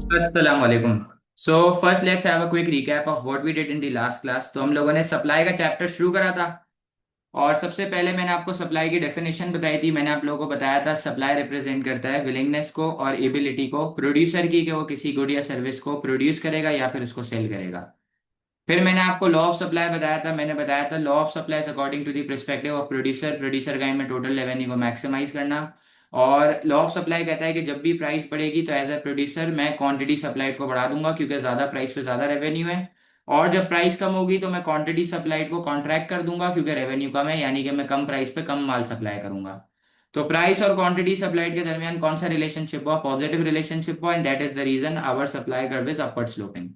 अस्सलाम वालेकुम। So first let's have a quick recap of what we did in the last class. तो हम लोगों ने सप्लाई का चैप्टर शुरू करा था और सबसे पहले मैंने आपको सप्लाई की डेफिनेशन बताई थी। मैंने आप लोगों को बताया था सप्लाई रिप्रेजेंट करता है विलिंगनेस को और एबिलिटी को प्रोड्यूसर की कि वो किसी गुड या सर्विस को प्रोड्यूस करेगा या फिर उसको सेल करेगा। फिर मैंने आपको लॉ ऑफ सप्लाई बताया था। मैंने बताया था law of supply according to the perspective of producer, producer का एम में टोटल रेवेन्यू को मैक्सिमाइज करना। और लॉ ऑफ सप्लाई कहता है कि जब भी प्राइस बढ़ेगी तो एज अ प्रोड्यूसर मैं क्वांटिटी सप्लाइड को बढ़ा दूंगा क्योंकि ज्यादा प्राइस पे ज्यादा रेवेन्यू है। और जब प्राइस कम होगी तो मैं क्वांटिटी सप्लाइड को कॉन्ट्रैक्ट कर दूंगा क्योंकि रेवेन्यू कम है, यानी कि मैं कम प्राइस पे कम माल सप्लाई करूंगा। तो प्राइस और क्वांटिटी सप्लाइड के दरमियान कौन सा रिलेशनशिप हुआ? पॉजिटिव रिलेशनशिप हुआ, and that is the reason our supply curve is upward sloping.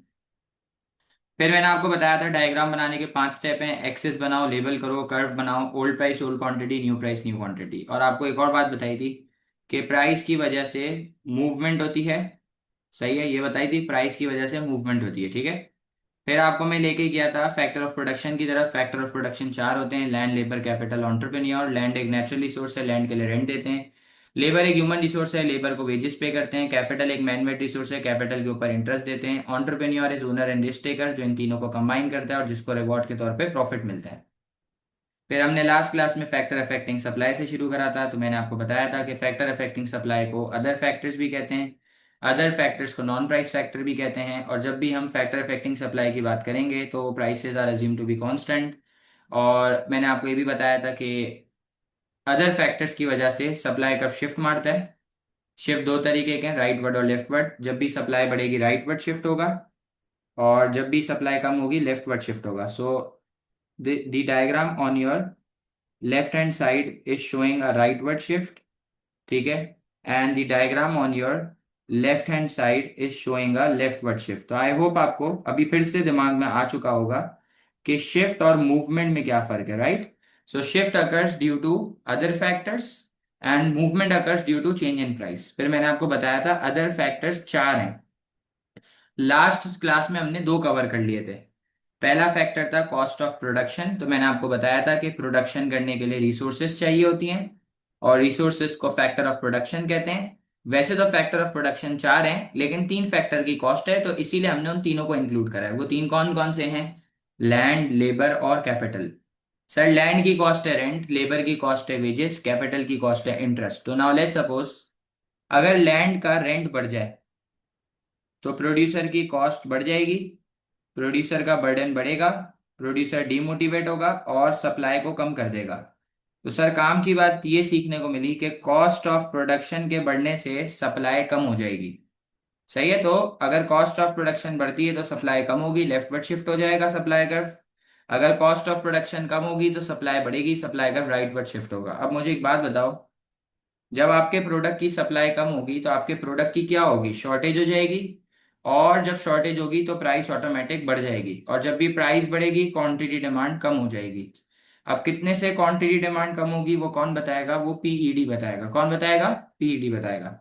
फिर मैंने आपको बताया था डायग्राम बनाने के 5 स्टेप हैं। एक्सिस बनाओ, लेबल करो, कर्व बनाओ, old price old quantity, new price new quantity. और आपको एक और बात बताई थी कि प्राइस की वजह से मूवमेंट होती है। सही है, ये बताई थी, प्राइस की वजह से मूवमेंट होती है। ठीक है। फिर आपको मैं लेके गया था फैक्टर ऑफ प्रोडक्शन की तरफ। फैक्टर ऑफ प्रोडक्शन 4 होते हैं: land, labour, capital, entrepreneur. Land एक नेचुरल रिसोर्स है, लैंड के लिए रेंट देते हैं। लेबर एक ह्यूमन रिसोर्स है, लेबर को वेजेस पे करते हैं। कैपिटल एक मैन मेड रिसोर्स है, कैपिटल के ऊपर इंटरेस्ट देते हैं। Entrepreneur is owner and risk taker, जो इन तीनों को कंबाइन करता है और जिसको रिवॉर्ड के तौर पे प्रॉफिट मिलता है। फिर हमने लास्ट क्लास में फैक्टर अफेक्टिंग सप्लाई से शुरू करा था। तो मैंने आपको बताया था कि फैक्टर अफेक्टिंग सप्लाई को अदर फैक्टर्स भी कहते हैं, अदर फैक्टर्स को नॉन प्राइस फैक्टर भी कहते हैं। और जब भी हम फैक्टर अफेक्टिंग सप्लाई की बात करेंगे तो prices are assume to be constant. और मैंने आपको ये भी बताया था कि अदर फैक्टर्स की वजह से सप्लाई कर्व शिफ्ट मारता है। शिफ्ट दो तरीके के हैं, राइट वर्ड और लेफ्ट वर्ड। जब भी सप्लाई बढ़ेगी राइट वर्ड शिफ्ट होगा, और जब भी सप्लाई कम होगी लेफ्ट वर्ड शिफ्ट होगा। So the diagram on your left hand side is showing a rightward shift. ठीक है। And the diagram on your left hand side is showing a leftward shift. तो आई होप आपको अभी फिर से दिमाग में आ चुका होगा कि शिफ्ट और मूवमेंट में क्या फर्क है, right? So shift occurs due to other factors and movement occurs due to change in price. फिर मैंने आपको बताया था अदर फैक्टर्स 4 हैं। लास्ट क्लास में हमने 2 कवर कर लिए थे। पहला फैक्टर था कॉस्ट ऑफ प्रोडक्शन। तो मैंने आपको बताया था कि प्रोडक्शन करने के लिए रिसोर्सेज चाहिए होती हैं और रिसोर्सेज को फैक्टर ऑफ प्रोडक्शन कहते हैं। वैसे तो फैक्टर ऑफ प्रोडक्शन 4 हैं, लेकिन 3 फैक्टर की कॉस्ट है, तो इसीलिए हमने उन तीनों को इंक्लूड करा है। वो 3 कौन कौन से हैं? लैंड, लेबर और कैपिटल। सर लैंड की कॉस्ट है रेंट, लेबर की कॉस्ट है वेजेस, कैपिटल की कॉस्ट है इंटरेस्ट। तो नाउ लेट्स सपोज अगर लैंड का रेंट बढ़ जाए तो प्रोड्यूसर की कॉस्ट बढ़ जाएगी, प्रोड्यूसर का बर्डन बढ़ेगा, प्रोड्यूसर डीमोटिवेट होगा और सप्लाई को कम कर देगा। तो सर काम की बात ये सीखने को मिली कि कॉस्ट ऑफ प्रोडक्शन के बढ़ने से सप्लाई कम हो जाएगी। सही है। तो अगर कॉस्ट ऑफ प्रोडक्शन बढ़ती है तो सप्लाई कम होगी, लेफ्टवर्ड शिफ्ट हो जाएगा सप्लाई कर्व। अगर कॉस्ट ऑफ प्रोडक्शन कम होगी तो सप्लाई बढ़ेगी, सप्लाई कर्व राइटवर्ड शिफ्ट होगा। अब मुझे एक बात बताओ, जब आपके प्रोडक्ट की सप्लाई कम होगी तो आपके प्रोडक्ट की क्या होगी? शॉर्टेज हो जाएगी। और जब शॉर्टेज होगी तो प्राइस ऑटोमेटिक बढ़ जाएगी, और जब भी प्राइस बढ़ेगी क्वांटिटी डिमांड कम हो जाएगी। अब कितने से क्वांटिटी डिमांड कम होगी वो कौन बताएगा? वो पीईडी बताएगा। कौन बताएगा? पीईडी बताएगा।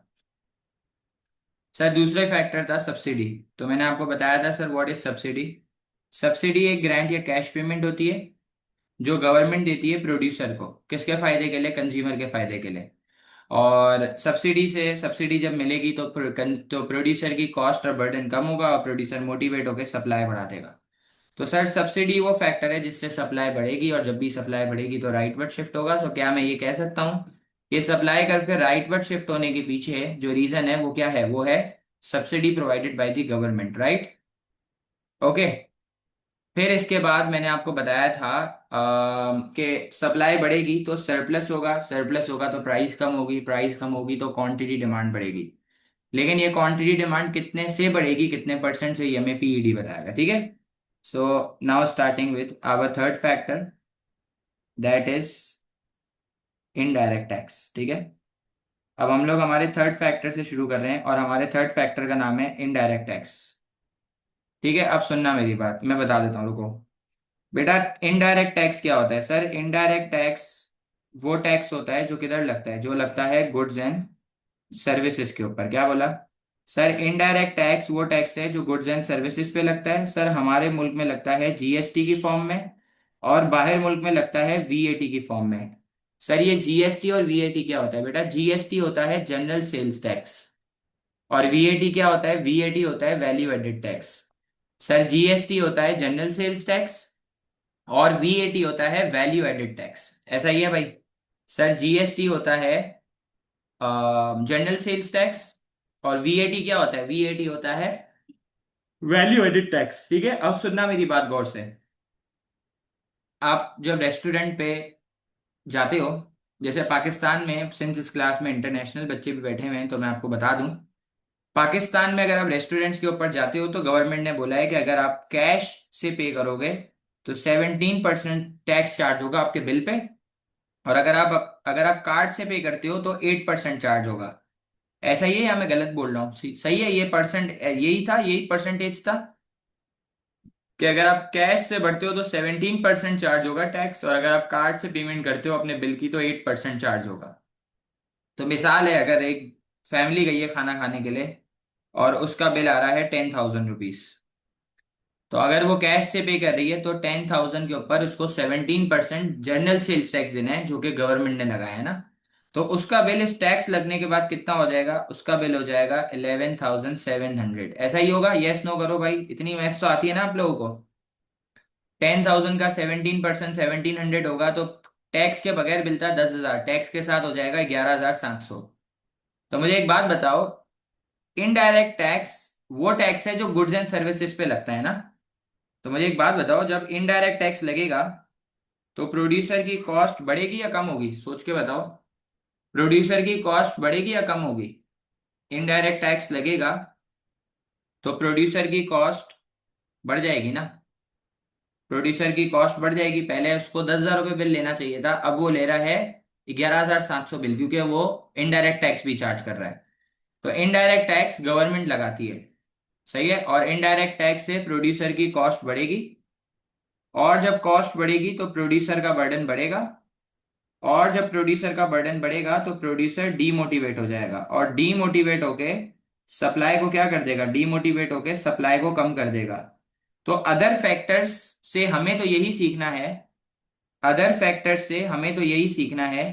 सर दूसरा फैक्टर था सब्सिडी। तो मैंने आपको बताया था sir what is subsidy. Subsidy एक ग्रांट या कैश पेमेंट होती है जो गवर्नमेंट देती है प्रोड्यूसर को। किसके फायदे के लिए? कंज्यूमर के फायदे के लिए। और सब्सिडी जब मिलेगी तो तो प्रोड्यूसर की कॉस्ट और बर्डन कम होगा और प्रोड्यूसर मोटिवेट होकर सप्लाई बढ़ा देगा। तो सर सब्सिडी वो फैक्टर है जिससे सप्लाई बढ़ेगी, और जब भी सप्लाई बढ़ेगी तो राइटवर्ड शिफ्ट होगा। तो क्या मैं ये कह सकता हूँ कि सप्लाई कर्व के राइटवर्ड शिफ्ट होने के पीछे जो रीजन है वो क्या है? वो है subsidy provided by the government, right? Okay. फिर इसके बाद मैंने आपको बताया था कि सप्लाई बढ़ेगी तो सरप्लस होगा, सरप्लस होगा तो प्राइस कम होगी, प्राइस कम होगी तो क्वांटिटी डिमांड बढ़ेगी। लेकिन ये क्वांटिटी डिमांड कितने से बढ़ेगी, कितने परसेंट से, ये हमें पीईडी बताएगा। ठीक है। So now starting with our third factor, that is indirect tax. ठीक है। अब हम लोग हमारे थर्ड फैक्टर से शुरू कर रहे हैं और हमारे थर्ड फैक्टर का नाम है इनडायरेक्ट टैक्स। ठीक है। अब सुनना मेरी बात, मैं बता देता हूँ, रुको। बेटा इनडायरेक्ट टैक्स क्या होता है? सर इनडायरेक्ट टैक्स वो टैक्स होता है जो किधर लगता है? जो लगता है गुड्स एंड सर्विसेज के ऊपर। क्या बोला? सर इनडायरेक्ट टैक्स वो टैक्स है जो गुड्स एंड सर्विसेज पे लगता है। सर हमारे मुल्क में लगता है जीएसटी की फॉर्म में, और बाहर मुल्क में लगता है वीएटी की फॉर्म में। सर ये जीएसटी और वीएटी क्या होता है? बेटा जीएसटी होता है जनरल सेल्स टैक्स, और वीएटी क्या होता है? वीएटी होता है value added tax. Sir GST होता है जनरल सेल्स टैक्स, और वीएटी होता है वैल्यू एडेड टैक्स। ऐसा ही है भाई। सर जीएसटी होता है जनरल सेल्स टैक्स, और वीएटी क्या होता है? वीएटी होता है वैल्यू एडेड टैक्स। ठीक है, अब सुनना मेरी बात गौर से। आप जब रेस्टोरेंट पे जाते हो, जैसे पाकिस्तान में, सिंस इस क्लास में इंटरनेशनल बच्चे भी बैठे हुए हैं तो मैं आपको बता दूं, पाकिस्तान में अगर आप रेस्टोरेंट्स के ऊपर जाते हो तो गवर्नमेंट ने बोला है कि अगर आप कैश से पे करोगे तो 17% टैक्स चार्ज होगा आपके बिल पे, और अगर आप कार्ड से पे करते हो तो 8% चार्ज होगा। ऐसा ही है या मैं गलत बोल रहा हूँ? सही है ये परसेंट, यही था, यही परसेंटेज था कि अगर आप कैश से भरते हो तो 17% चार्ज होगा टैक्स, और अगर आप कार्ड से पेमेंट करते हो अपने बिल की तो 8% चार्ज होगा। तो मिसाल है, अगर एक फैमिली गई है खाना खाने के लिए और उसका बिल आ रहा है 10,000 रुपीज, तो अगर वो कैश से पे कर रही है तो 10,000 के ऊपर उसको 17% जनरल सेल्स टैक्स देना है, जो कि गवर्नमेंट ने लगाया है ना। तो उसका बिल इस टैक्स लगने के बाद कितना हो जाएगा? उसका बिल हो जाएगा 11,700। ऐसा ही होगा? यस नो करो भाई, इतनी मैथ्स तो आती है ना आप लोगों को। 10,000 का 17% 1,700 होगा तो टैक्स के बगैर मिलता है 10,000, टैक्स के साथ हो जाएगा 11,700। तो मुझे एक बात बताओ, इनडायरेक्ट टैक्स वो टैक्स है जो गुड्स एंड सर्विसेज पे लगता है ना। तो मुझे एक बात बताओ, जब इनडायरेक्ट टैक्स लगेगा तो प्रोड्यूसर की कॉस्ट बढ़ेगी या कम होगी? सोच के बताओ, प्रोड्यूसर की कॉस्ट बढ़ेगी या कम होगी? इनडायरेक्ट टैक्स लगेगा तो प्रोड्यूसर की कॉस्ट बढ़ जाएगी ना। प्रोड्यूसर की कॉस्ट बढ़ जाएगी, पहले उसको 10,000 रुपये बिल लेना चाहिए था, अब वो ले रहा है 11,700 बिल, क्योंकि वो इनडायरेक्ट टैक्स भी चार्ज कर रहा है। तो इनडायरेक्ट टैक्स गवर्नमेंट लगाती है, सही है, और इनडायरेक्ट टैक्स से प्रोड्यूसर की कॉस्ट बढ़ेगी, और जब कॉस्ट बढ़ेगी तो प्रोड्यूसर का बर्डन बढ़ेगा, और जब प्रोड्यूसर का बर्डन बढ़ेगा तो प्रोड्यूसर डीमोटिवेट हो जाएगा, और डीमोटिवेट होके सप्लाई को क्या कर देगा? डीमोटिवेट होके सप्लाई को कम कर देगा। तो अदर फैक्टर्स से हमें तो यही सीखना है, अदर फैक्टर से हमें तो यही सीखना है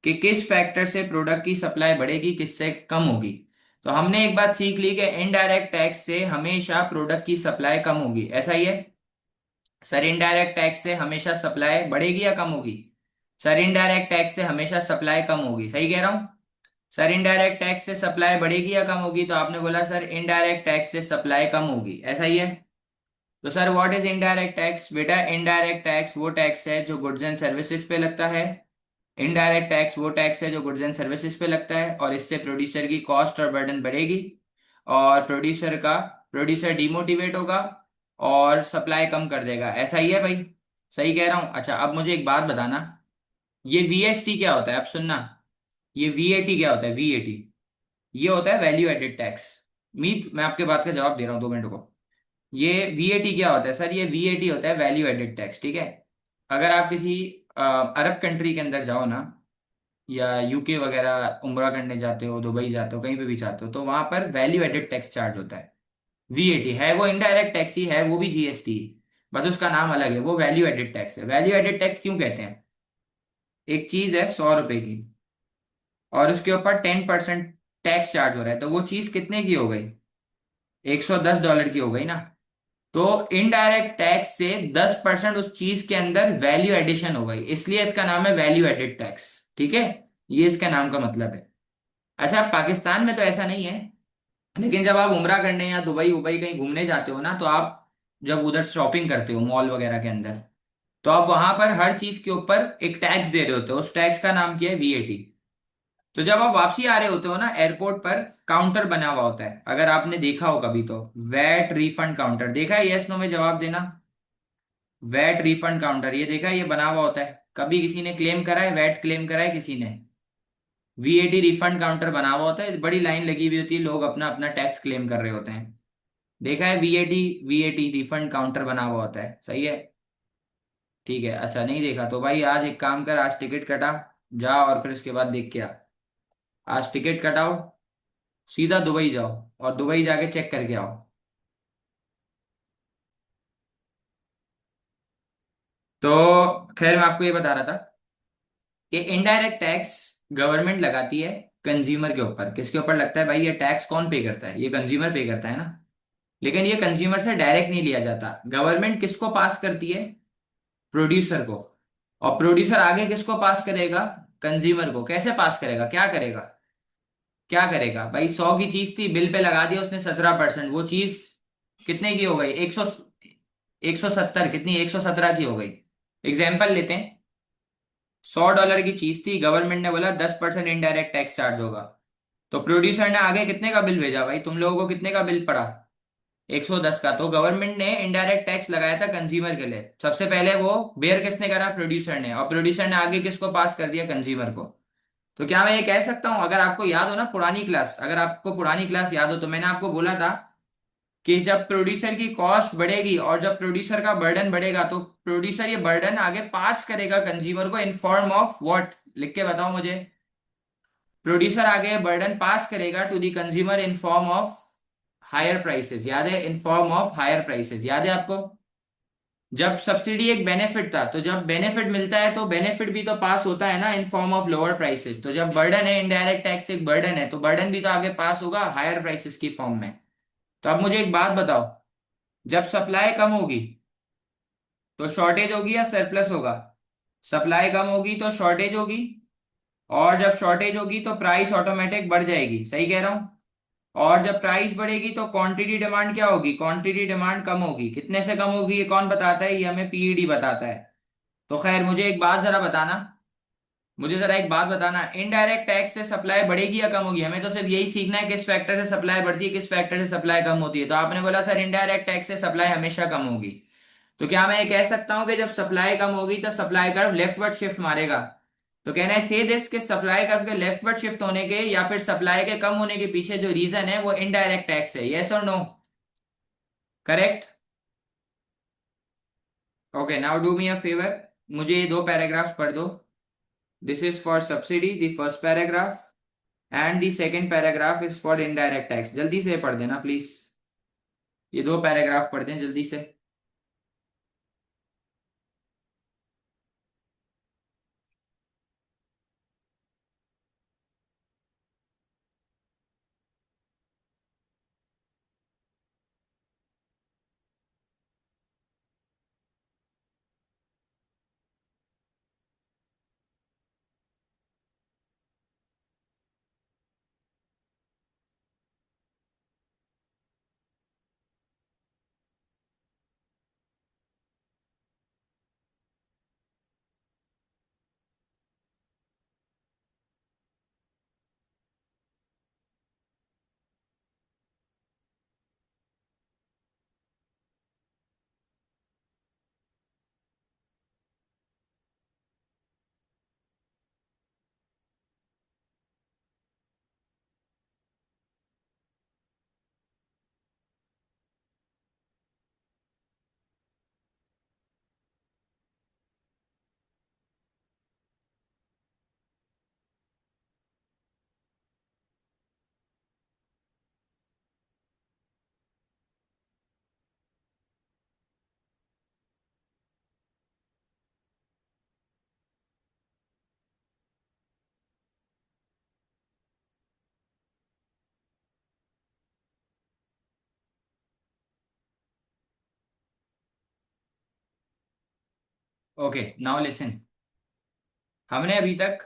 कि किस फैक्टर से प्रोडक्ट की सप्लाई बढ़ेगी, किससे कम होगी। तो हमने एक बात सीख ली कि इनडायरेक्ट टैक्स से हमेशा प्रोडक्ट की सप्लाई कम होगी। ऐसा ही है? सर इनडायरेक्ट टैक्स से हमेशा सप्लाई बढ़ेगी या कम होगी? सर इनडायरेक्ट टैक्स से हमेशा सप्लाई कम होगी, सही कह रहा हूं? सर इनडायरेक्ट टैक्स से सप्लाई बढ़ेगी या कम होगी? तो आपने बोला सर इनडायरेक्ट टैक्स से सप्लाई कम होगी। ऐसा ही है? तो sir what is indirect tax? बेटा इनडायरेक्ट टैक्स वो टैक्स है जो गुड्स एंड सर्विसेज पे लगता है। इनडायरेक्ट टैक्स वो टैक्स है जो गुड्स एंड सर्विसेज पे लगता है, और इससे प्रोड्यूसर की कॉस्ट और बर्डन बढ़ेगी, और प्रोड्यूसर डिमोटिवेट होगा और सप्लाई कम कर देगा। ऐसा ही है भाई? सही कह रहा हूं? अच्छा, अब मुझे एक बात बताना, ये वीएसटी क्या होता है? अब सुनना, ये वीएटी क्या होता है? वीएटी ये होता है वैल्यू एडेड टैक्स। मीत मैं आपके बात का जवाब दे रहा हूँ, 2 मिनट को। ये वीएटी क्या होता है? सर ये वीएटी होता है वैल्यू एडेड टैक्स, ठीक है। अगर आप किसी अरब कंट्री के अंदर जाओ ना, या यूके वगैरह उम्रा करने जाते हो, दुबई जाते हो, कहीं पे भी जाते हो, तो वहां पर वैल्यू एडेड टैक्स चार्ज होता है। वीएटी है वो इनडायरेक्ट टैक्स ही है, वो भी जीएसटी, बस उसका नाम अलग है, वो वैल्यू एडेड टैक्स है। वैल्यू एडेड टैक्स क्यों कहते हैं? एक चीज है 100 रुपए की, और उसके ऊपर 10% टैक्स चार्ज हो रहा है, तो वो चीज कितने की हो गई? $110 की हो गई ना। तो इनडायरेक्ट टैक्स से 10% उस चीज के अंदर वैल्यू एडिशन हो गई, इसलिए इसका नाम है वैल्यू एडेड टैक्स। ठीक है, ये इसका नाम का मतलब है। अच्छा, पाकिस्तान में तो ऐसा नहीं है, लेकिन जब आप उमरा करने या दुबई उबई कहीं घूमने जाते हो ना, तो आप जब उधर शॉपिंग करते हो मॉल वगैरह के अंदर, तो आप वहां पर हर चीज के ऊपर एक टैक्स दे रहे होते हो, उस टैक्स का नाम क्या है? वीएटी। तो जब आप वापसी आ रहे होते हो ना, एयरपोर्ट पर काउंटर बना हुआ होता है, अगर आपने देखा हो कभी तो, वैट रिफंड काउंटर देखा है? यस नो में जवाब देना। वैट रिफंड काउंटर ये देखा है? ये बना हुआ होता है, कभी किसी ने क्लेम करा है? वैट क्लेम करा है किसी ने? वीएटी रिफंड काउंटर बना हुआ होता है, बड़ी लाइन लगी हुई होती है, लोग अपना अपना टैक्स क्लेम कर रहे होते हैं। देखा है? वीएटी वीएटी रिफंड काउंटर बना हुआ होता है, सही है। ठीक है, अच्छा नहीं देखा तो भाई आज एक काम कर, आज टिकट कटा, जा और फिर उसके बाद देख के आ। आज टिकट कटाओ, सीधा दुबई जाओ, और दुबई जाके चेक करके आओ। तो खैर मैं आपको ये बता रहा था कि इनडायरेक्ट टैक्स गवर्नमेंट लगाती है, कंज्यूमर के ऊपर। किसके ऊपर लगता है भाई? ये टैक्स कौन पे करता है? ये कंज्यूमर पे करता है ना। लेकिन ये कंज्यूमर से डायरेक्ट नहीं लिया जाता। गवर्नमेंट किसको पास करती है? प्रोड्यूसर को। और प्रोड्यूसर आगे किसको पास करेगा? कंज्यूमर को। कैसे पास करेगा? क्या करेगा? क्या करेगा भाई? 100 की चीज थी, बिल पे लगा दिया उसने 17%। वो चीज कितने की हो गई? 170। कितनी? 117 की हो गई। एग्जाम्पल लेते हैं। $100 की चीज थी, गवर्नमेंट ने बोला 10% इनडायरेक्ट टैक्स चार्ज होगा। तो प्रोड्यूसर ने आगे कितने का बिल भेजा भाई? तुम लोगों को कितने का बिल पड़ा? 110 का। तो गवर्नमेंट ने इनडायरेक्ट टैक्स लगाया था कंज्यूमर के लिए। सबसे पहले वो बेयर किसने करा? प्रोड्यूसर ने। और प्रोड्यूसर ने आगे किसको पास कर दिया? कंज्यूमर को। तो क्या मैं ये कह सकता हूं, अगर आपको याद हो ना पुरानी क्लास, अगर आपको पुरानी क्लास याद हो, तो मैंने आपको बोला था कि जब प्रोड्यूसर की कॉस्ट बढ़ेगी और जब प्रोड्यूसर का बर्डन बढ़ेगा, तो प्रोड्यूसर ये बर्डन आगे पास करेगा कंज्यूमर को इन फॉर्म ऑफ व्हाट? लिख के बताओ मुझे। प्रोड्यूसर आगे बर्डन पास करेगा to the consumer in form of higher prices. याद है? In form of higher prices, याद है आपको? जब सब्सिडी एक बेनिफिट था, तो जब बेनिफिट मिलता है तो बेनिफिट भी तो पास होता है ना इन फॉर्म ऑफ लोअर प्राइसेस। तो जब बर्डन है, इनडायरेक्ट टैक्स एक बर्डन है, तो बर्डन भी तो आगे पास होगा हायर प्राइसेस की फॉर्म में। तो अब मुझे एक बात बताओ, जब सप्लाई कम होगी तो शॉर्टेज होगी या सरप्लस होगा? सप्लाई कम होगी तो शॉर्टेज होगी। और जब शॉर्टेज होगी तो प्राइस ऑटोमेटिक बढ़ जाएगी। सही कह रहा हूं? और जब प्राइस बढ़ेगी तो क्वांटिटी डिमांड क्या होगी? क्वांटिटी डिमांड कम होगी। कितने से कम होगी? ये कौन बताता है? ये हमें पीईडी बताता है। तो खैर, मुझे एक बात जरा बताना। मुझे जरा एक बात बताना, इनडायरेक्ट टैक्स से सप्लाई बढ़ेगी या कम होगी? हमें तो सिर्फ यही सीखना है किस फैक्टर से सप्लाई बढ़ती है, किस फैक्टर से सप्लाई कम होती है। तो आपने बोला सर इनडायरेक्ट टैक्स से सप्लाई हमेशा कम होगी। तो क्या मैं ये कह सकता हूं कि जब सप्लाई कम होगी तो सप्लाई कर्व लेफ्टवर्ड शिफ्ट मारेगा? तो कहना है से दिस कि सप्लाई कर्व के लेफ्टवर्ड शिफ्ट होने के या फिर सप्लाई के कम होने के पीछे जो रीजन है वो इनडायरेक्ट टैक्स है। यस और no? Correct? Okay, now do me a favour. मुझे ये दो पैराग्राफ्स पढ़ दो। This is for subsidy, the first paragraph, and the second paragraph is for indirect tax. जल्दी से पढ़ देना प्लीज। ये दो पैराग्राफ पढ़ दें जल्दी से। Okay, now listen. हमने अभी तक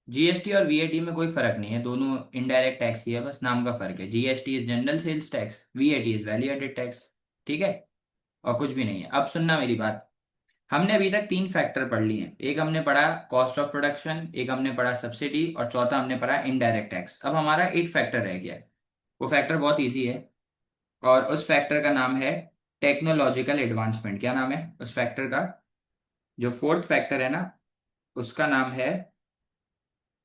जीएसटी और वीएटी में कोई फर्क नहीं है, दोनों इनडायरेक्ट टैक्स ही है, बस नाम का फर्क है। GST is general sales tax, VAT is value added tax. ठीक है? और कुछ भी नहीं है। अब सुनना मेरी बात। हमने अभी तक तीन फैक्टर पढ़ लिए हैं। एक हमने पढ़ा कॉस्ट ऑफ प्रोडक्शन, एक हमने पढ़ा सब्सिडी, और चौथा हमने पढ़ा इनडायरेक्ट टैक्स। अब हमारा एक फैक्टर रह गया है। वो फैक्टर बहुत ईजी है, और उस फैक्टर का नाम है टेक्नोलॉजिकल एडवांसमेंट। क्या नाम है उस फैक्टर का? जो फोर्थ फैक्टर है ना, उसका नाम है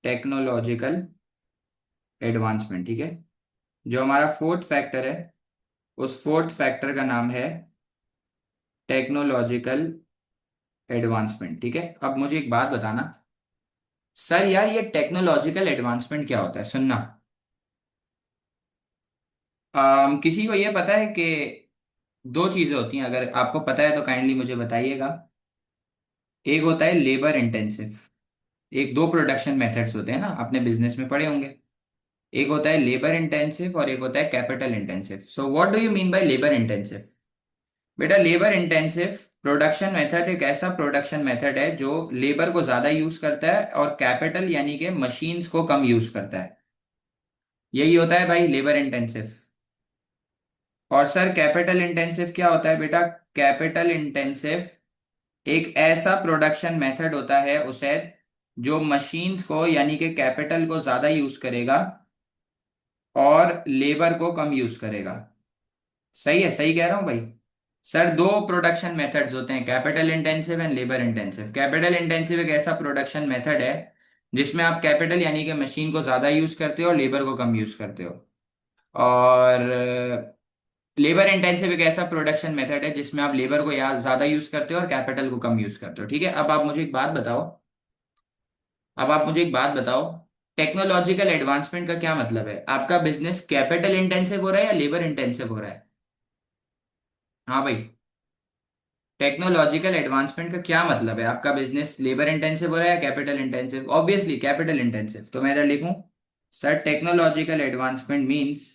टेक्नोलॉजिकल एडवांसमेंट। ठीक है? जो हमारा फोर्थ फैक्टर है, उस फोर्थ फैक्टर का नाम है टेक्नोलॉजिकल एडवांसमेंट। ठीक है? अब मुझे एक बात बताना, सर यार ये टेक्नोलॉजिकल एडवांसमेंट क्या होता है? सुनना। किसी को ये पता है कि दो चीजें होती हैं? अगर आपको पता है तो काइंडली मुझे बताइएगा। एक होता है लेबर इंटेंसिव, एक दो प्रोडक्शन मेथड्स होते हैं ना, अपने बिजनेस में पढ़े होंगे। एक होता है लेबर इंटेंसिव और एक होता है capital intensive. So what do you mean by labour intensive? बेटा, लेबर इंटेंसिव प्रोडक्शन मेथड एक ऐसा प्रोडक्शन मेथड है जो लेबर को ज्यादा यूज करता है और कैपिटल यानी कि मशीन्स को कम यूज करता है। यही होता है भाई लेबर इंटेंसिव। और सर कैपिटल इंटेंसिव क्या होता है बेटा? कैपिटल इंटेंसिव एक ऐसा प्रोडक्शन मेथड होता है उसे जो मशीन्स को यानी कि कैपिटल को ज्यादा यूज करेगा और लेबर को कम यूज करेगा। सही है, सही कह रहा हूँ भाई? सर दो प्रोडक्शन मेथड्स होते हैं, capital intensive and labour intensive. Capital intensive एक ऐसा प्रोडक्शन मेथड है जिसमें आप कैपिटल यानी कि मशीन को ज्यादा यूज करते हो और लेबर को कम यूज करते हो। और लेबर इंटेंसिव एक ऐसा प्रोडक्शन मेथड है जिसमें आप लेबर को या ज्यादा यूज करते हो और कैपिटल को कम यूज करते हो। ठीक है, अब आप मुझे एक बात बताओ, टेक्नोलॉजिकल एडवांसमेंट का क्या मतलब है? आपका बिजनेस कैपिटल इंटेंसिव हो रहा है या लेबर इंटेंसिव हो रहा है? हाँ भाई, टेक्नोलॉजिकल एडवांसमेंट का क्या मतलब है? आपका बिजनेस लेबर इंटेंसिव हो रहा है या capital intensive? Obviously capital intensive. तो मैं इधर लिखूं, सर टेक्नोलॉजिकल एडवांसमेंट मींस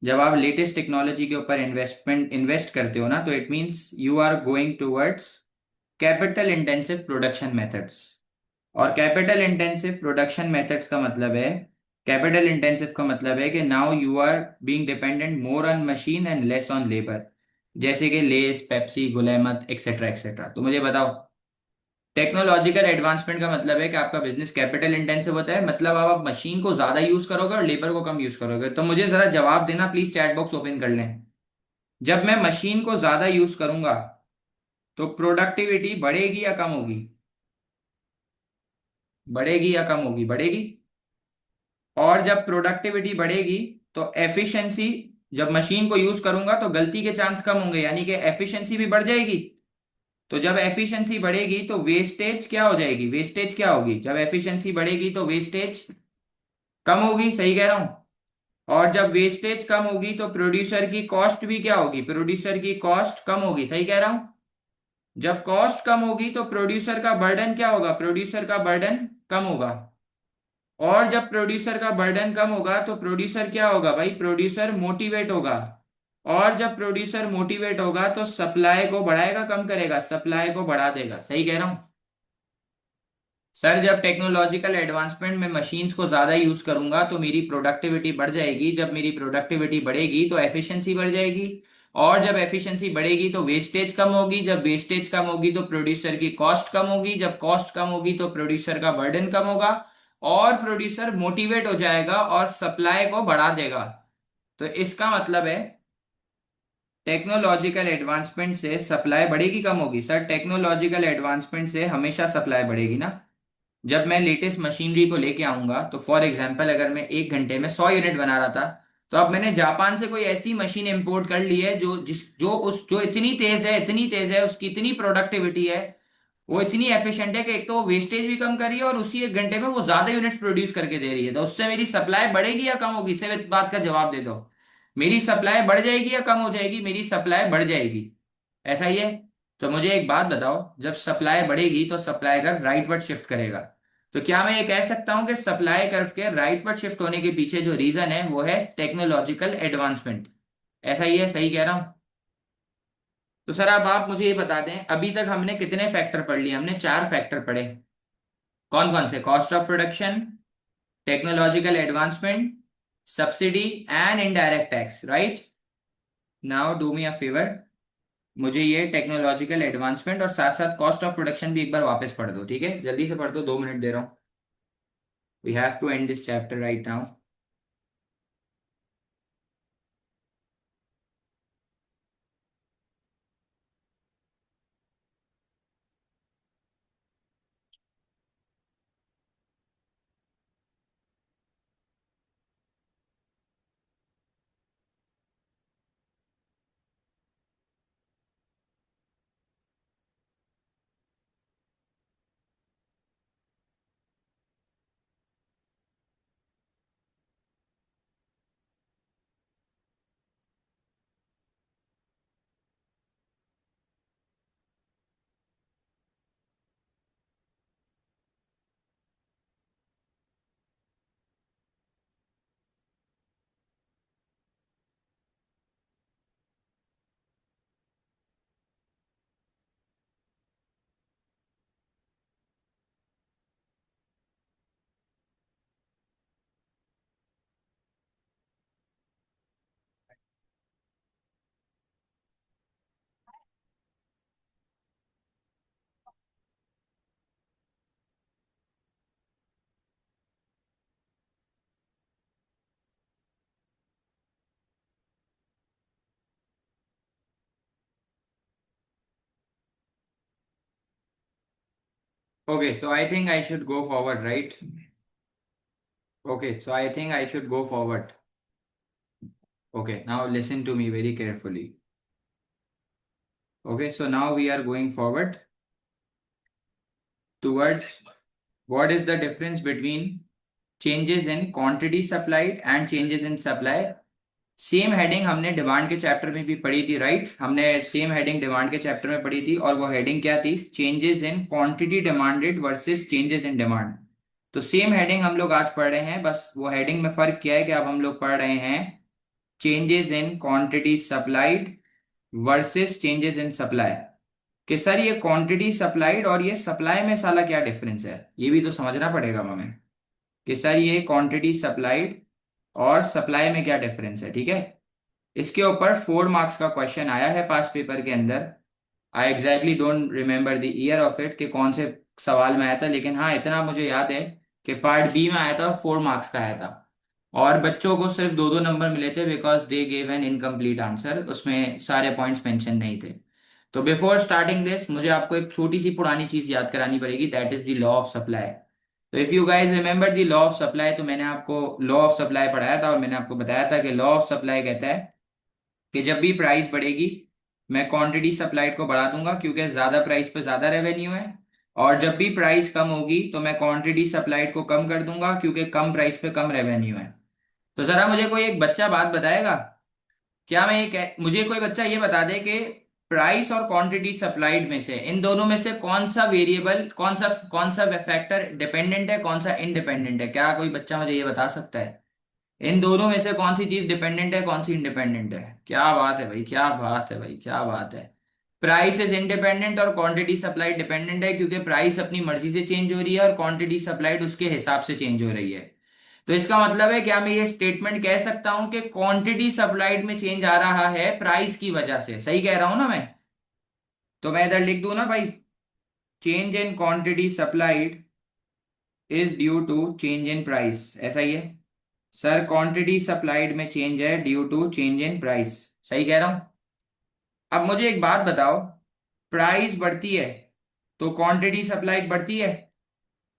जब आप लेटेस्ट टेक्नोलॉजी के ऊपर इन्वेस्ट करते हो ना, तो it means you are going towards capital intensive production methods. और कैपिटल इंटेंसिव का मतलब है कि now you are being dependent more on machine and less on labour. जैसे कि लेस, पेप्सी, गुलेमत, एक्सेट्रा एक्सेट्रा। तो मुझे बताओ, टेक्नोलॉजिकल एडवांसमेंट का मतलब है कि आपका बिजनेस कैपिटल इंटेंसिव होता है, मतलब आप मशीन को ज्यादा यूज करोगे और लेबर को कम यूज करोगे। तो मुझे जरा जवाब देना प्लीज, चैट बॉक्स ओपन कर लें। जब मैं मशीन को ज्यादा यूज करूंगा तो प्रोडक्टिविटी बढ़ेगी या कम होगी? बढ़ेगी या कम होगी? बढ़ेगी। और जब प्रोडक्टिविटी बढ़ेगी तो एफिशिएंसी, जब मशीन को यूज करूंगा तो गलती के चांस कम होंगे यानी कि एफिशिएंसी भी बढ़ जाएगी। तो जब एफिशिएंसी बढ़ेगी तो वेस्टेज क्या हो जाएगी? वेस्टेज क्या होगी? जब एफिशिएंसी बढ़ेगी तो वेस्टेज कम होगी। सही कह रहा हूं? और जब वेस्टेज कम होगी तो प्रोड्यूसर की कॉस्ट भी क्या होगी? प्रोड्यूसर की कॉस्ट कम होगी। सही कह रहा हूं? जब कॉस्ट कम होगी तो प्रोड्यूसर का बर्डन क्या होगा? प्रोड्यूसर का बर्डन कम होगा। और जब प्रोड्यूसर का बर्डन कम होगा तो प्रोड्यूसर क्या होगा भाई? प्रोड्यूसर मोटिवेट होगा। और जब प्रोड्यूसर मोटिवेट होगा तो सप्लाई को बढ़ाएगा कम करेगा? सप्लाई को बढ़ा देगा। सही कह रहा हूं? सर जब टेक्नोलॉजिकल एडवांसमेंट में मशीन्स को ज़्यादा यूज़ करूंगा तो मेरी प्रोडक्टिविटी बढ़ जाएगी। जब मेरी प्रोडक्टिविटी बढ़ेगी तो एफिशिएंसी बढ़ जाएगी। और जब एफिशिएंसी बढ़ेगी तो वेस्टेज कम होगी। जब वेस्टेज कम होगी तो प्रोड्यूसर की कॉस्ट कम होगी। जब कॉस्ट कम होगी तो प्रोड्यूसर का बर्डन कम होगा। और प्रोड्यूसर मोटिवेट हो जाएगा और सप्लाई को बढ़ा देगा। तो इसका मतलब है टेक्नोलॉजिकल एडवांसमेंट से सप्लाई बढ़ेगी कम होगी? सर टेक्नोलॉजिकल एडवांसमेंट से हमेशा सप्लाई बढ़ेगी ना। जब मैं लेटेस्ट मशीनरी को लेके आऊंगा तो फॉर एग्जांपल अगर मैं 1 घंटे में 100 यूनिट बना रहा था, तो अब मैंने जापान से कोई ऐसी मशीन इंपोर्ट कर ली है जो इतनी तेज है, उसकी इतनी प्रोडक्टिविटी है, वो इतनी एफिशिएंट है कि एक तो वो वेस्टेज भी कम कर रही है और उसी 1 घंटे में वो ज्यादा यूनिट प्रोड्यूस करके दे रही है। तो उससे मेरी सप्लाई बढ़ेगी या कम होगी? सिर्फ बात का जवाब दे दो। मेरी सप्लाई बढ़ जाएगी या कम हो जाएगी? मेरी सप्लाई बढ़ जाएगी। ऐसा ही है। तो मुझे एक बात बताओ, जब सप्लाई बढ़ेगी तो सप्लाई कर्व राइटवर्ड शिफ्ट करेगा। तो क्या मैं ये कह सकता हूं कि सप्लाई कर्व के राइटवर्ड शिफ्ट होने के पीछे जो रीजन है वो है टेक्नोलॉजिकल एडवांसमेंट? ऐसा ही है, सही कह रहा हूं? तो सर अब आप मुझे ये बता दें, अभी तक हमने कितने फैक्टर पढ़ लिए? हमने 4 फैक्टर पढ़े। कौन कौन से? Cost of production, technological advancement, subsidy and indirect tax. Right? Now do me a favour, मुझे ये टेक्नोलॉजिकल एडवांसमेंट और साथ साथ कॉस्ट ऑफ प्रोडक्शन भी एक बार वापस पढ़ दो। ठीक है, जल्दी से पढ़ दो, 2 मिनट दे रहा हूँ। We have to end this chapter right now. Okay, so I think I should go forward, right? Okay, so I think I should go forward. Okay, now listen to me very carefully. Okay, so now we are going forward towards what is the difference between changes in quantity supplied and changes in supply. Same heading हमने demand के chapter में भी पढ़ी थी, right? हमने same heading demand के chapter में पढ़ी थी, और वो हेडिंग क्या थी? Changes in quantity demanded versus changes in demand. तो सेम हेडिंग हम लोग आज पढ़ रहे हैं, बस वो हेडिंग में फर्क क्या है कि अब हम लोग पढ़ रहे हैं changes in quantity supplied versus changes in supply. कि सर ये क्वांटिटी सप्लाइड और ये सप्लाई में साला क्या डिफरेंस है, ये भी तो समझना पड़ेगा हमें। कि सर ये क्वांटिटी सप्लाइड और सप्लाई में क्या डिफरेंस है, ठीक है? इसके ऊपर 4 मार्क्स का क्वेश्चन आया है पास पेपर के अंदर। आई exactly don't remember the year of it कि कौन से सवाल में आया था, लेकिन हाँ इतना मुझे याद है कि पार्ट बी में आया था, 4 मार्क्स का आया था। और बच्चों को सिर्फ 2-2 नंबर मिले थे because they gave an incomplete answer, उसमें सारे पॉइंट्स मेंशन नहीं थे। तो बिफोर स्टार्टिंग दिस मुझे आपको एक छोटी सी पुरानी चीज याद करानी पड़ेगी, that is the law of supply. तो if you guys remember the law of supply, तो मैंने आपको लॉ ऑफ सप्लाई पढ़ाया था और मैंने आपको बताया था कि लॉ ऑफ सप्लाई कहता है कि जब भी प्राइस बढ़ेगी मैं क्वांटिटी सप्लाइड को बढ़ा दूंगा क्योंकि ज्यादा प्राइस पे ज्यादा रेवेन्यू है। और जब भी प्राइस कम होगी तो मैं क्वांटिटी सप्लाइड को कम कर दूंगा क्योंकि कम प्राइस पे कम रेवेन्यू है। तो जरा मुझे कोई एक बच्चा बात बताएगा, क्या मैं मुझे कोई बच्चा ये बता दे कि प्राइस और क्वांटिटी सप्लाइड में से, इन दोनों में से कौन सा वेरिएबल, कौन सा फैक्टर डिपेंडेंट है, कौन सा इंडिपेंडेंट है? क्या कोई बच्चा मुझे ये बता सकता है? इन दोनों में से कौन सी चीज डिपेंडेंट है, कौन सी इंडिपेंडेंट है? क्या बात है भाई, क्या बात है भाई, क्या बात है! प्राइस इज इंडिपेंडेंट और क्वांटिटी सप्लाइड डिपेंडेंट है, क्योंकि प्राइस अपनी मर्जी से चेंज हो रही है और क्वांटिटी सप्लाइड उसके हिसाब से चेंज हो रही है। तो इसका मतलब है क्या मैं ये स्टेटमेंट कह सकता हूं कि क्वांटिटी सप्लाइड में चेंज आ रहा है प्राइस की वजह से? सही कह रहा हूं ना मैं? तो मैं इधर लिख दूं ना भाई, change in quantity supplied is due to change in price, ऐसा ही है? सर क्वांटिटी सप्लाइड में चेंज है due to change in price, सही कह रहा हूं? अब मुझे एक बात बताओ, प्राइस बढ़ती है तो क्वांटिटी सप्लाइड बढ़ती है,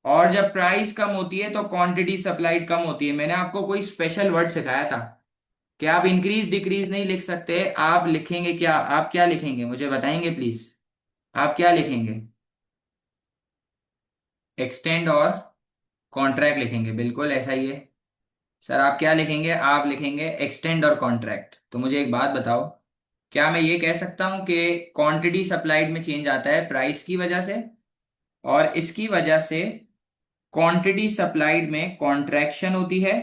और जब प्राइस कम होती है तो क्वांटिटी सप्लाइड कम होती है। मैंने आपको कोई स्पेशल वर्ड सिखाया था कि आप इंक्रीज डिक्रीज नहीं लिख सकते, आप लिखेंगे क्या? आप क्या लिखेंगे मुझे बताएंगे प्लीज? आप क्या लिखेंगे? एक्सटेंड और कॉन्ट्रैक्ट लिखेंगे, बिल्कुल ऐसा ही है। सर आप क्या लिखेंगे? आप लिखेंगे एक्सटेंड और कॉन्ट्रैक्ट। तो मुझे एक बात बताओ, क्या मैं ये कह सकता हूं कि क्वांटिटी सप्लाइड में चेंज आता है प्राइस की वजह से, और इसकी वजह से क्वांटिटी सप्लाइड में कॉन्ट्रैक्शन होती है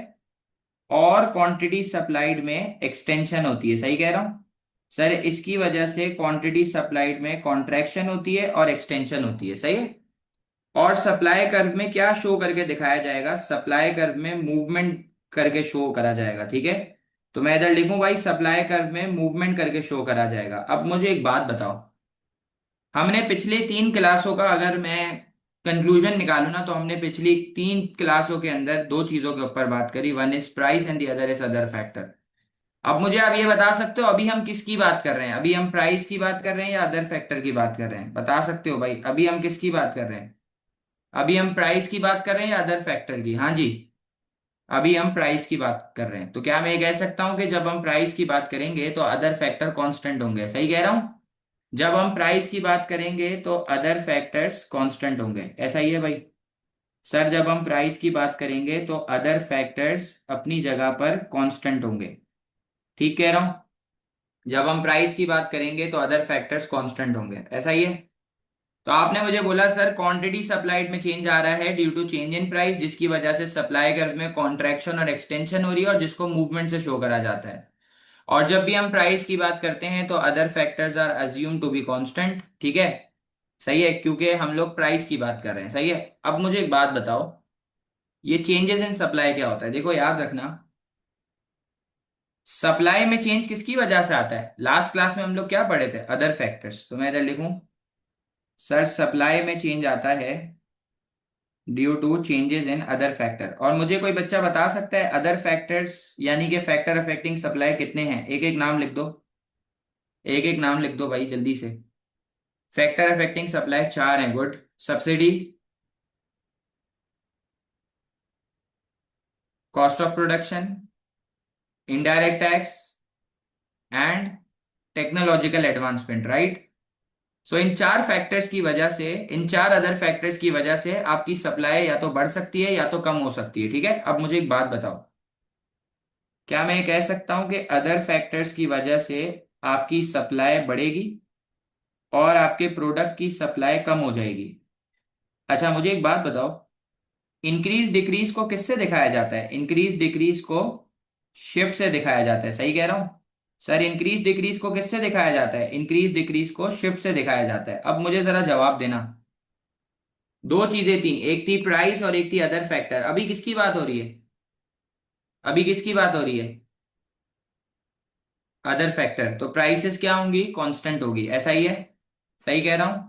और क्वांटिटी सप्लाइड में एक्सटेंशन होती है? सही कह रहा हूं? सर इसकी वजह से क्वांटिटी सप्लाइड में कॉन्ट्रैक्शन होती है और एक्सटेंशन होती है, सही है? और सप्लाई कर्व में क्या शो करके दिखाया जाएगा? सप्लाई कर्व में मूवमेंट करके शो करा जाएगा, ठीक है? तो मैं इधर लिखूं भाई, सप्लाई कर्व में मूवमेंट करके शो करा जाएगा। अब मुझे एक बात बताओ, हमने पिछले 3 क्लासों का अगर मैं कंक्लूजन निकालूं ना, तो हमने पिछली 3 क्लासों के अंदर दो चीजों के ऊपर बात करी, one is price and the other is other factor. अब मुझे आप ये बता सकते हो अभी हम किसकी बात कर रहे हैं? अभी हम प्राइस की बात कर रहे हैं या अदर फैक्टर की बात कर रहे हैं? बता सकते हो भाई अभी हम किसकी बात कर रहे हैं? अभी हम प्राइस की बात कर रहे हैं या अदर फैक्टर की? हाँ जी, अभी हम प्राइस की बात कर रहे हैं। तो क्या मैं ये कह सकता हूं कि जब हम प्राइस की बात करेंगे तो अदर फैक्टर कांस्टेंट होंगे? सही कह रहा हूं? जब हम प्राइस की बात करेंगे तो अदर फैक्टर्स कांस्टेंट होंगे, ऐसा ही है भाई? सर जब हम प्राइस की बात करेंगे तो अदर फैक्टर्स अपनी जगह पर कांस्टेंट होंगे, ठीक कह रहा हूं? जब हम प्राइस की बात करेंगे तो अदर फैक्टर्स कांस्टेंट होंगे, ऐसा ही है? तो आपने मुझे बोला सर क्वांटिटी सप्लाइड में चेंज आ रहा है due to change in price, जिसकी वजह से सप्लाई कर्व में कॉन्ट्रैक्शन और एक्सटेंशन हो रही है और जिसको मूवमेंट से शो करा जाता है। और जब भी हम प्राइस की बात करते हैं तो other factors are assume to be constant, ठीक है? सही है, क्योंकि हम लोग प्राइस की बात कर रहे हैं, सही है? अब मुझे एक बात बताओ, ये चेंजेस इन सप्लाई क्या होता है? देखो याद रखना, सप्लाई में चेंज किसकी वजह से आता है? लास्ट क्लास में हम लोग क्या पढ़े थे? Other factors. तो मैं इधर लिखूं, सर सप्लाई में चेंज आता है due to changes in other factor. और मुझे कोई बच्चा बता सकता है अदर फैक्टर्स यानी कि फैक्टर अफेक्टिंग सप्लाई कितने हैं? एक एक नाम लिख दो, एक एक नाम लिख दो भाई जल्दी से। फैक्टर अफेक्टिंग सप्लाई 4 हैं, good. Subsidy cost of production, indirect tax and technological advancement, right. So इन चार फैक्टर्स की वजह से, इन चार अदर फैक्टर्स की वजह से आपकी सप्लाई या तो बढ़ सकती है या तो कम हो सकती है, ठीक है। अब मुझे एक बात बताओ, क्या मैं ये कह सकता हूं कि अदर फैक्टर्स की वजह से आपकी सप्लाई बढ़ेगी और आपके प्रोडक्ट की सप्लाई कम हो जाएगी? अच्छा मुझे एक बात बताओ, इंक्रीज डिक्रीज को किससे दिखाया जाता है? इंक्रीज डिक्रीज को शिफ्ट से दिखाया जाता है, सही कह रहा हूं? सर इंक्रीज डिक्रीज को किससे दिखाया जाता है? इंक्रीज डिक्रीज को शिफ्ट से दिखाया जाता है। अब मुझे जरा जवाब देना। दो चीजें थी, एक थी प्राइस और एक थी अदर फैक्टर। अभी किसकी बात हो रही है? अभी किसकी बात हो रही है? Other factor. तो प्राइसेस क्या होंगी? कांस्टेंट होगी, ऐसा ही है? सही कह रहा हूं?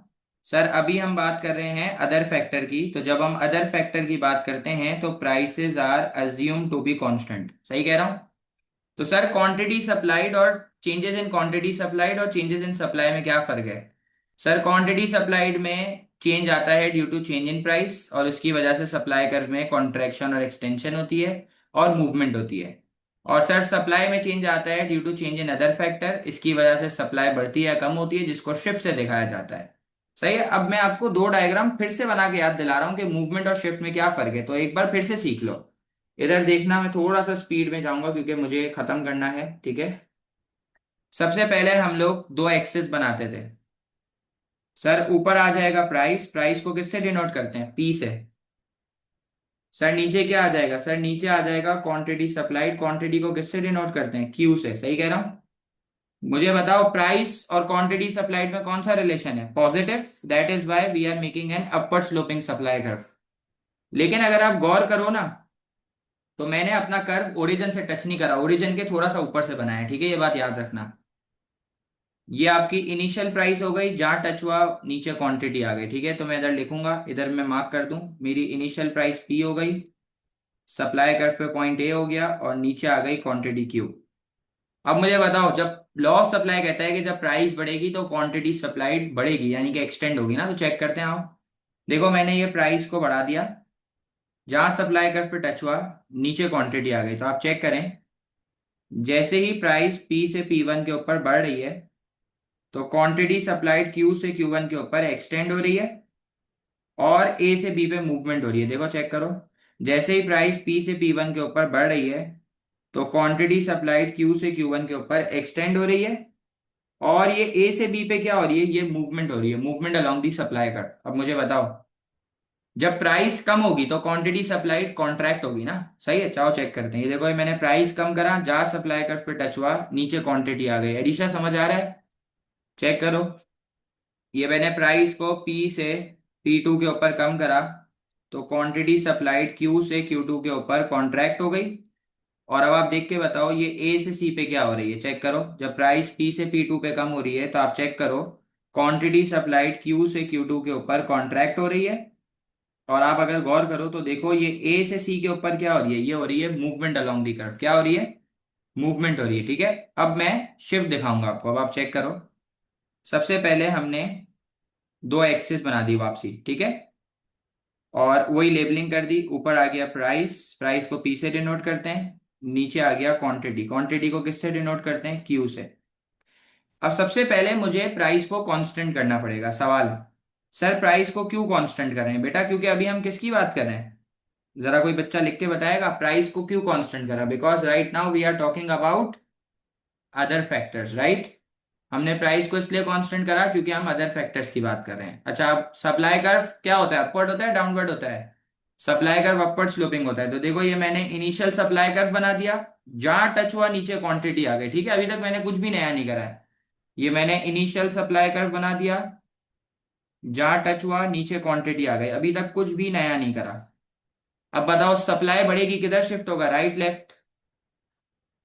सर अभी हम बात कर रहे हैं अदर फैक्टर की, तो जब हम अदर फैक्टर की बात करते हैं तो prices are assume to be constant, सही कह रहा हूं? तो सर क्वांटिटी सप्लाइड और चेंजेस इन क्वांटिटी सप्लाइड और चेंजेस इन सप्लाई में क्या फर्क है? सर क्वांटिटी सप्लाइड में चेंज आता है due to change in price, और उसकी वजह से सप्लाई कर्व में कॉन्ट्रैक्शन और एक्सटेंशन होती है और मूवमेंट होती है। और सर सप्लाई में चेंज आता है due to change in other factor, इसकी वजह से सप्लाई बढ़ती है या कम होती है, जिसको शिफ्ट से दिखाया जाता है। सही है। अब मैं आपको दो डायग्राम फिर से बना के याद दिला रहा हूँ कि मूवमेंट और शिफ्ट में क्या फर्क है, तो एक बार फिर से सीख लो। इधर देखना, मैं थोड़ा सा स्पीड में जाऊंगा क्योंकि मुझे खत्म करना है, ठीक है। सबसे पहले हम लोग दो एक्सिस बनाते थे। सर ऊपर आ जाएगा प्राइस, प्राइस को किससे डिनोट करते हैं? पी से। सर नीचे क्या आ जाएगा? सर नीचे आ जाएगा क्वांटिटी सप्लाइड, क्वांटिटी को किससे डिनोट करते हैं? क्यू से, सही कह रहा हूं? मुझे बताओ प्राइस और क्वांटिटी सप्लाइड में कौन सा रिलेशन है? Positive. That is why we are making an upward sloping supply curve. लेकिन अगर आप गौर करो ना, तो मैंने अपना कर्व ओरिजिन से टच नहीं करा, ओरिजिन के थोड़ा सा ऊपर से बनाया है, ठीक है, ये बात याद रखना। ये आपकी इनिशियल प्राइस हो गई, जहां टच हुआ नीचे क्वांटिटी आ गई, ठीक है। तो मैं इधर लिखूंगा, इधर मैं मार्क कर दूं, मेरी इनिशियल प्राइस पी हो गई, सप्लाई कर्व पे पॉइंट ए हो गया और नीचे आ गई क्वांटिटी क्यू। अब मुझे बताओ, जब लॉ ऑफ सप्लाई कहता है कि जब प्राइस बढ़ेगी तो क्वांटिटी सप्लाइड बढ़ेगी, यानी कि एक्सटेंड होगी ना, तो चेक करते हैं आओ। देखो मैंने ये प्राइस को बढ़ा दिया, जहां सप्लाई कर्व पे टच हुआ नीचे क्वांटिटी आ गई, तो आप चेक करें, जैसे ही प्राइस पी से पी वन के ऊपर बढ़ रही है तो क्वांटिटी सप्लाइड क्यू से क्यू वन के ऊपर एक्सटेंड हो रही है और ए से बी पे मूवमेंट हो रही है। देखो चेक करो, जैसे ही प्राइस पी से पी वन के ऊपर बढ़ रही है तो क्वांटिटी सप्लाइड क्यू से क्यू वन के ऊपर एक्सटेंड हो रही है, और ये ए से बी पे क्या हो रही है? ये मूवमेंट हो रही है, movement along the supply curve. अब मुझे बताओ, जब प्राइस कम होगी तो क्वांटिटी सप्लाइड कॉन्ट्रैक्ट होगी ना, सही है? चाहो चेक करते हैं, ये देखो ये मैंने प्राइस कम करा, जहां सप्लाई कर्व पे टच हुआ नीचे क्वांटिटी आ गई। अरीशा समझ आ रहा है? चेक करो, ये मैंने प्राइस को पी से पी टू के ऊपर कम करा तो क्वांटिटी सप्लाइड क्यू से क्यू टू के ऊपर कॉन्ट्रैक्ट हो गई। और अब आप देख के बताओ ये ए से सी पे क्या हो रही है? चेक करो, जब प्राइस पी से पी टू पे कम हो रही है तो आप चेक करो, क्वांटिटी सप्लाइड क्यू से क्यू टू के ऊपर कॉन्ट्रैक्ट हो रही है। और आप अगर गौर करो तो देखो ये ए से सी के ऊपर क्या हो रही है? ये हो रही है मूवमेंट अलोंग दी कर्व। क्या हो रही है? मूवमेंट हो रही है, ठीक है। अब मैं शिफ्ट दिखाऊंगा आपको, अब आप चेक करो। सबसे पहले हमने दो एक्सिस बना दी वापसी, ठीक है, और वही लेबलिंग कर दी। ऊपर आ गया प्राइस, प्राइस को पी से डिनोट करते हैं, नीचे आ गया क्वांटिटी, क्वांटिटी को किससे डिनोट करते हैं? क्यू से। अब सबसे पहले मुझे प्राइस को कांस्टेंट करना पड़ेगा। सवाल, सर प्राइस को क्यों कांस्टेंट कर रहे हैं बेटा? क्योंकि अभी हम किसकी बात कर रहे हैं? जरा कोई बच्चा लिख के बताएगा प्राइस को क्यों कांस्टेंट करा? Because right now we are talking about other factors, right. हमने प्राइस को इसलिए कांस्टेंट करा क्योंकि हम अदर फैक्टर्स की बात कर रहे हैं। अच्छा, अब सप्लाई कर्व क्या होता है? अपवर्ड होता है, डाउनवर्ड होता है? सप्लाई कर्व अपवर्ड स्लोपिंग होता है। तो देखो ये मैंने इनिशियल सप्लाई कर्व बना दिया, जहां टच हुआ नीचे क्वांटिटी आ गई, ठीक है। अभी तक मैंने कुछ भी नया नहीं करा है, ये मैंने इनिशियल सप्लाई कर्व बना दिया, जहां टच हुआ नीचे क्वांटिटी आ गई, अभी तक कुछ भी नया नहीं करा। अब बताओ सप्लाई बढ़ेगी किधर शिफ्ट होगा? Right left.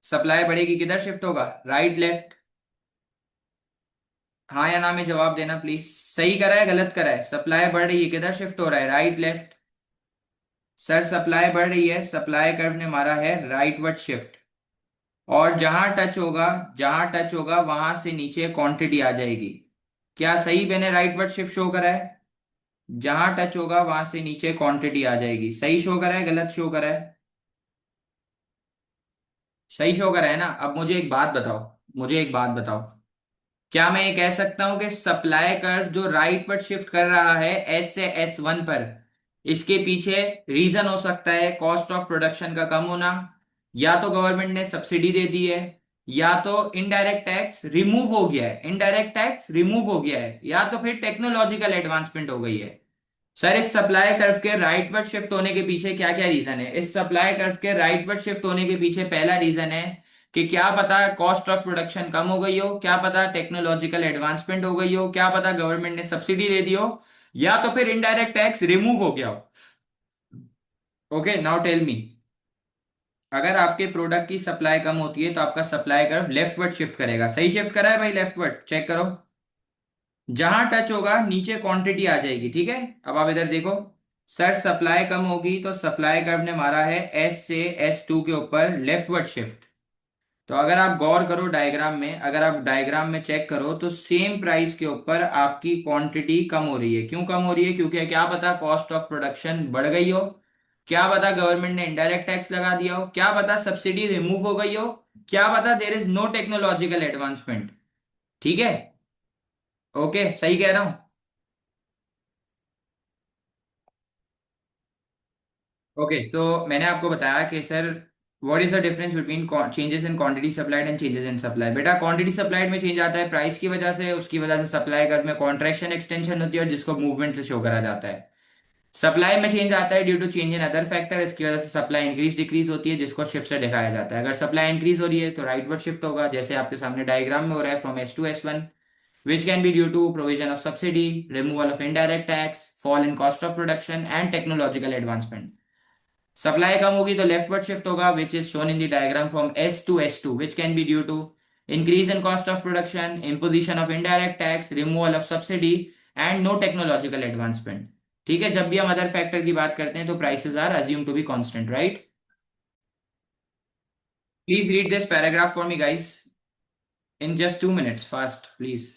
सप्लाई बढ़ेगी किधर शिफ्ट होगा? Right left. हाँ या ना में जवाब देना प्लीज। सही करा है गलत करा है? सप्लाई बढ़ रही है, किधर शिफ्ट हो रहा है? Right left. सर सप्लाई बढ़ रही है, सप्लाई कर्व ने मारा है राइटवर्ड शिफ्ट, और जहां टच होगा वहां से नीचे क्वांटिटी आ जाएगी। क्या सही मैंने राइटवर्ड शिफ्ट शो करा है? जहां टच होगा वहां से नीचे क्वांटिटी आ जाएगी, सही शो करा है गलत शो करा है? सही शो कर रहा है ना? अब मुझे एक बात बताओ, मुझे एक बात बताओ, क्या मैं ये कह सकता हूं कि सप्लाई कर्व जो राइटवर्ड शिफ्ट कर रहा है एस से S1 पर, इसके पीछे रीजन हो सकता है कॉस्ट ऑफ प्रोडक्शन का कम होना, या तो गवर्नमेंट ने सब्सिडी दे दी है, या तो इनडायरेक्ट टैक्स रिमूव हो गया है, इनडायरेक्ट टैक्स रिमूव हो गया है, या तो फिर टेक्नोलॉजिकल एडवांसमेंट हो गई है। सर इस सप्लाई कर्व के राइटवर्ड शिफ्ट होने के पीछे क्या क्या रीजन है? इस सप्लाई कर्व के राइटवर्ड शिफ्ट होने के पीछे पहला रीजन है कि क्या पता कॉस्ट ऑफ प्रोडक्शन कम हो गई हो, क्या पता टेक्नोलॉजिकल एडवांसमेंट हो गई हो, क्या पता गवर्नमेंट ने सब्सिडी दे दी हो, या तो फिर इनडायरेक्ट टैक्स रिमूव हो गया हो। ओके नाउ टेल मी, अगर आपके प्रोडक्ट की सप्लाई कम होती है तो आपका सप्लाई कर्व लेफ्टवर्ड शिफ्ट करेगा। सही शिफ्ट करा है भाई? लेफ्टवर्ड चेक करो। जहां टच होगा नीचे क्वांटिटी आ जाएगी, ठीक है। अब आप इधर देखो, सर सप्लाई कम होगी तो सप्लाई कर्व ने मारा है S से S2 के ऊपर लेफ्टवर्ड शिफ्ट। तो अगर आप गौर करो डायग्राम में, अगर आप डायग्राम में चेक करो तो सेम प्राइस के ऊपर आपकी क्वांटिटी कम हो रही है। क्यों कम हो रही है? क्योंकि क्या पता कॉस्ट ऑफ प्रोडक्शन बढ़ गई हो, क्या पता गवर्नमेंट ने इनडायरेक्ट टैक्स लगा दिया हो, क्या पता सब्सिडी रिमूव हो गई हो, क्या पता there is no technological advancement. ठीक है? ओके सही कह रहा हूं? ओके सो मैंने आपको बताया कि sir what is the difference between changes in quantity supplied and changes in supply. बेटा क्वांटिटी सप्लाइड में चेंज आता है प्राइस की वजह से, उसकी वजह से सप्लाई कर्व में कॉन्ट्रैक्शन एक्सटेंशन होती है और जिसको मूवमेंट से शो करा जाता है। सप्लाई में चेंज आता है due to change in other factor, इसकी वजह से सप्लाई इंक्रीज डिक्रीज होती है जिसको शिफ्ट से दिखाया जाता है। अगर सप्लाई इंक्रीज हो रही है तो राइटवर्ड शिफ्ट होगा, जैसे आपके सामने डायग्राम में हो रहा है, from S2 S1, which can be due to provision of subsidy, removal of indirect tax, fall in cost of production and technological advancement। Supply कम होगी तो लेफ्टवर्ड शिफ्ट होगा, which is shown in the diagram from S2 S2, which can be due to increase in cost of production, imposition of indirect tax, removal of subsidy and no technological advancement। ठीक है, जब भी हम other factor की बात करते हैं तो prices are assume to be constant, right? Please read this paragraph for me guys in just 2 minutes, fast please.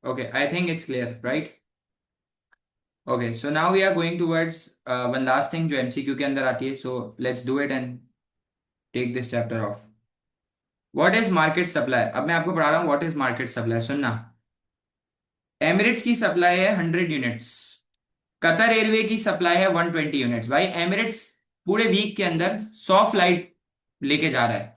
Okay I think it's clear, right? Okay so now we are going towards one last thing जो MCQ के अंदर आती है, so let's do it and take this chapter off. What is market supply? अब मैं आपको पढ़ा रहा हूँ व्हाट इज मार्केट सप्लाई, सुनना। एमिरेट्स की सप्लाई है 100 यूनिट्स, कतर एयरवे की सप्लाई है 120 यूनिट्स। भाई एमिरेट्स पूरे वीक के अंदर 100 फ्लाइट लेके जा रहा है,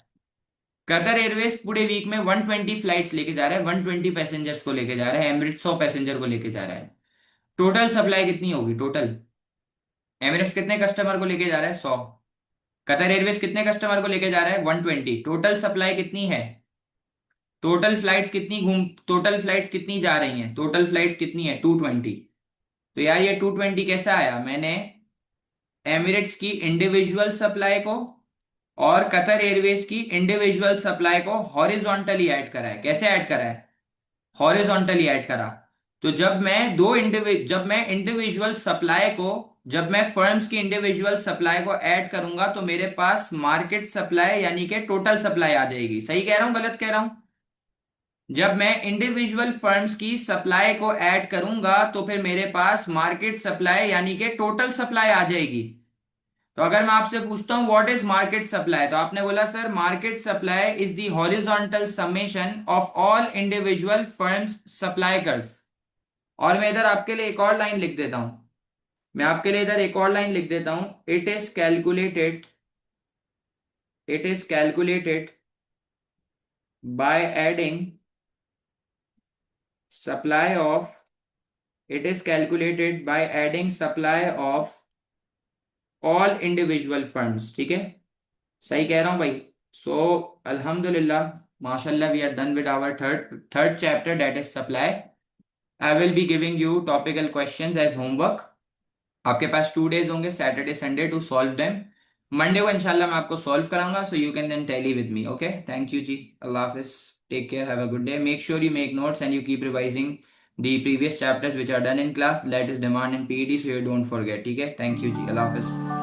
कतर एयरवेज पूरे वीक में 120 फ्लाइट्स लेके जा रहा है, 120 पैसेंजर्स को लेके जा रहा है, एमिरेट्स 100 पैसेंजर को लेके जा रहा है। टोटल सप्लाई कितनी होगी? टोटल एमिरेट्स कितने कस्टमर को लेके जा रहा है? 100। कतर एयरवेज कितने कस्टमर को लेके जा रहा है? 120। टोटल सप्लाई कितनी है? टोटल फ्लाइट्स कितनी जा रही हैं? टोटल फ्लाइट्स कितनी है? 220। तो यार ये 220 कैसा आया? मैंने एमिरेट्स की इंडिविजुअल सप्लाई को और कतर एयरवेज की इंडिविजुअल सप्लाई को हॉरिजॉन्टली ऐड करा है। कैसे ऐड करा है? हॉरिजॉन्टली ऐड करा। तो जब मैं इंडिविजुअल सप्लाई को, जब मैं फर्म्स की इंडिविजुअल सप्लाई को ऐड करूंगा तो मेरे पास मार्केट सप्लाई यानी कि टोटल सप्लाई आ जाएगी। सही कह रहा हूं गलत कह रहा हूं? जब मैं इंडिविजुअल फर्म्स की सप्लाई को ऐड करूंगा तो फिर मेरे पास मार्केट सप्लाई यानी कि टोटल सप्लाई आ जाएगी। तो अगर मैं आपसे पूछता हूं व्हाट इज मार्केट सप्लाई, तो आपने बोला sir market supply is the horizontal summation of all individual firms supply curve. और मैं इधर आपके लिए एक और लाइन लिख देता हूं, मैं आपके लिए इधर एक और लाइन लिख देता हूं। It is calculated by adding supply of it is calculated by adding supply of all individual firms. ठीक है, सही कह रहा हूं भाई? सो अल्हम्दुलिल्लाह, माशाल्लाह, we are done with our third chapter, that is supply. I will be giving you topical questions as homework. आपके पास 2 डेज होंगे, Saturday Sunday, to solve them. Monday को इंशाल्लाह मैं आपको सॉल्व कराऊंगा, so you can then tally with me. Okay, thank you जी, अल्लाह हाफिज, take care, have a good day. Make sure you make notes and you keep revising the previous chapters which are done in class, that is demand in PET, so you don't forget। ठीक है, thank you जी, अल्लाह हाफिज।